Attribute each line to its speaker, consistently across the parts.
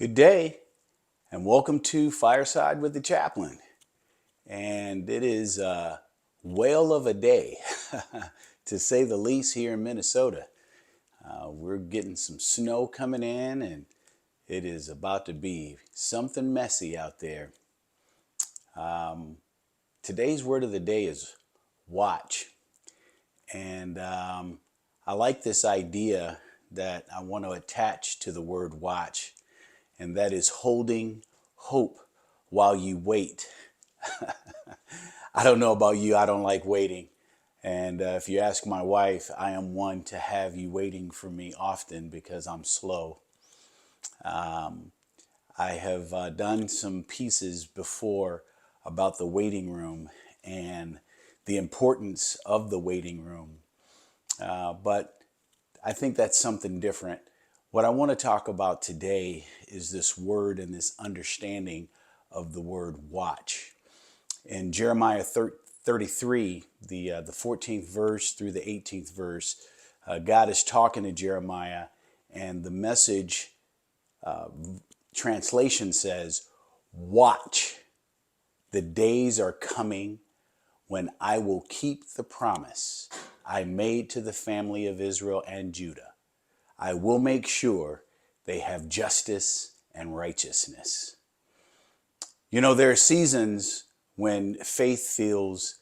Speaker 1: Good day, and welcome to Fireside with the Chaplain. And it is a whale of a day, to say the least, here in Minnesota. We're getting some snow coming in, and it is about to be something messy out there. Today's word of the day is watch. And I like this idea that I want to attach to the word watch, and that is holding hope while you wait. I don't know about you, I don't like waiting. And if you ask my wife, I am one to have you waiting for me often because I'm slow. I have done some pieces before about the waiting room and the importance of the waiting room. But I think that's something different. What I want to talk about today is this word and this understanding of the word watch. In Jeremiah 33, the 14th verse through the 18th verse, God is talking to Jeremiah, and the Message translation says, "Watch, the days are coming when I will keep the promise I made to the family of Israel and Judah. I will make sure they have justice and righteousness." You know, there are seasons when faith feels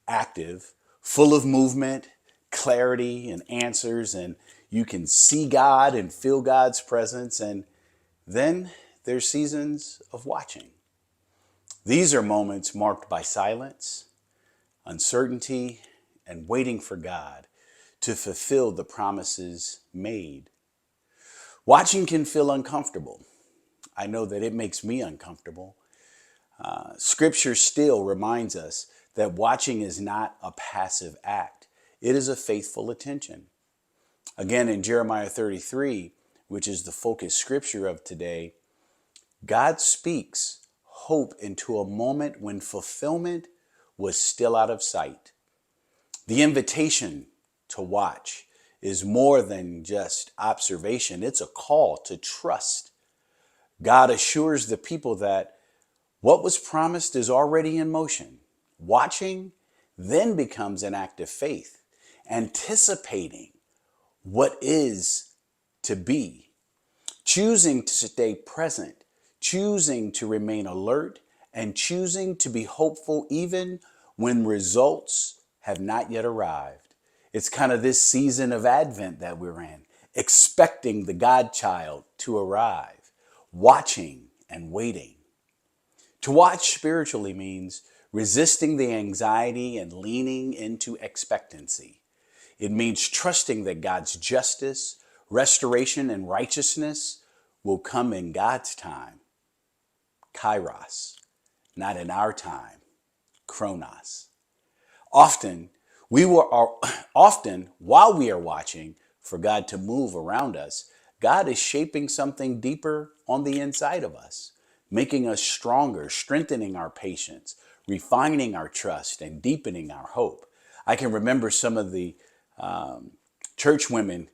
Speaker 1: active, full of movement, clarity, and answers, and you can see God and feel God's presence. And then there's seasons of watching. These are moments marked by silence, uncertainty, and waiting for God to fulfill the promises made. Watching can feel uncomfortable. I know that it makes me uncomfortable. Scripture still reminds us that watching is not a passive act. It is a faithful attention. Again, in Jeremiah 33, which is the focus scripture of today, God speaks hope into a moment when fulfillment was still out of sight. The invitation to watch is more than just observation. It's a call to trust. God assures the people that what was promised is already in motion. Watching then becomes an act of faith, anticipating what is to be, choosing to stay present, choosing to remain alert, and choosing to be hopeful even when results have not yet arrived. It's kind of this season of Advent that we're in, expecting the Godchild to arrive, watching and waiting. To watch spiritually means resisting the anxiety and leaning into expectancy. It means trusting that God's justice, restoration, and righteousness will come in God's time, kairos, not in our time, chronos. Often, often while we are watching for God to move around us, God is shaping something deeper on the inside of us, making us stronger, strengthening our patience, refining our trust, and deepening our hope. I can remember some of the church women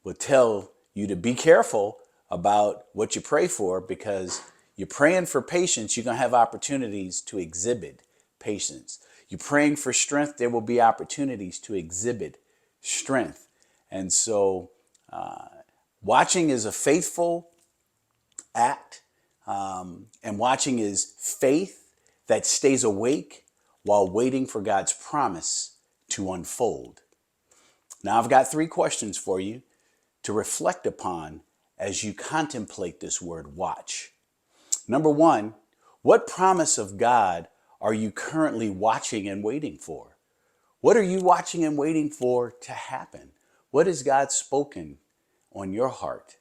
Speaker 1: would tell you to be careful about what you pray for, because you're praying for patience, you're going to have opportunities to exhibit patience. You're praying for strength, there will be opportunities to exhibit strength. And so watching is a faithful act, and watching is faith that stays awake while waiting for God's promise to unfold. Now, I've got 3 questions for you to reflect upon as you contemplate this word watch. Number 1, what promise of God are you currently watching and waiting for? What are you watching and waiting for to happen? What has God spoken on your heart?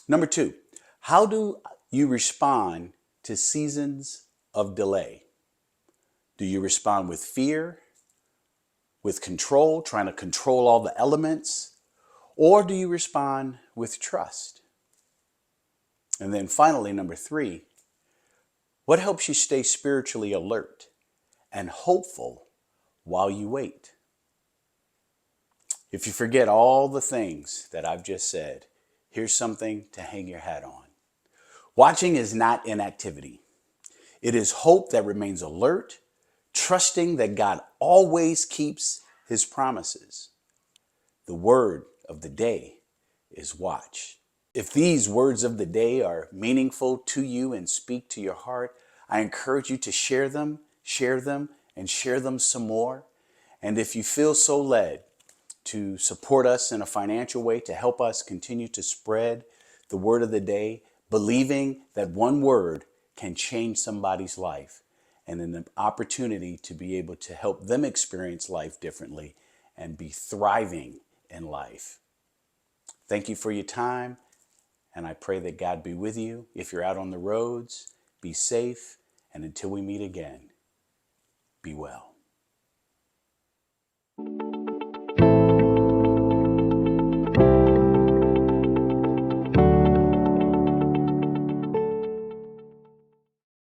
Speaker 1: Number 2, how do you respond to seasons of delay? Do you respond with fear, with control, trying to control all the elements? Or do you respond with trust? And then finally, number 3, what helps you stay spiritually alert and hopeful while you wait? If you forget all the things that I've just said, here's something to hang your hat on. Watching is not inactivity. It is hope that remains alert, trusting that God always keeps his promises. The word of the day is watch. If these words of the day are meaningful to you and speak to your heart, I encourage you to share them, and share them some more. And if you feel so led to support us in a financial way to help us continue to spread the word of the day, believing that one word can change somebody's life and an opportunity to be able to help them experience life differently and be thriving in life. Thank you for your time, and I pray that God be with you. If you're out on the roads, be safe, and until we meet again, be well.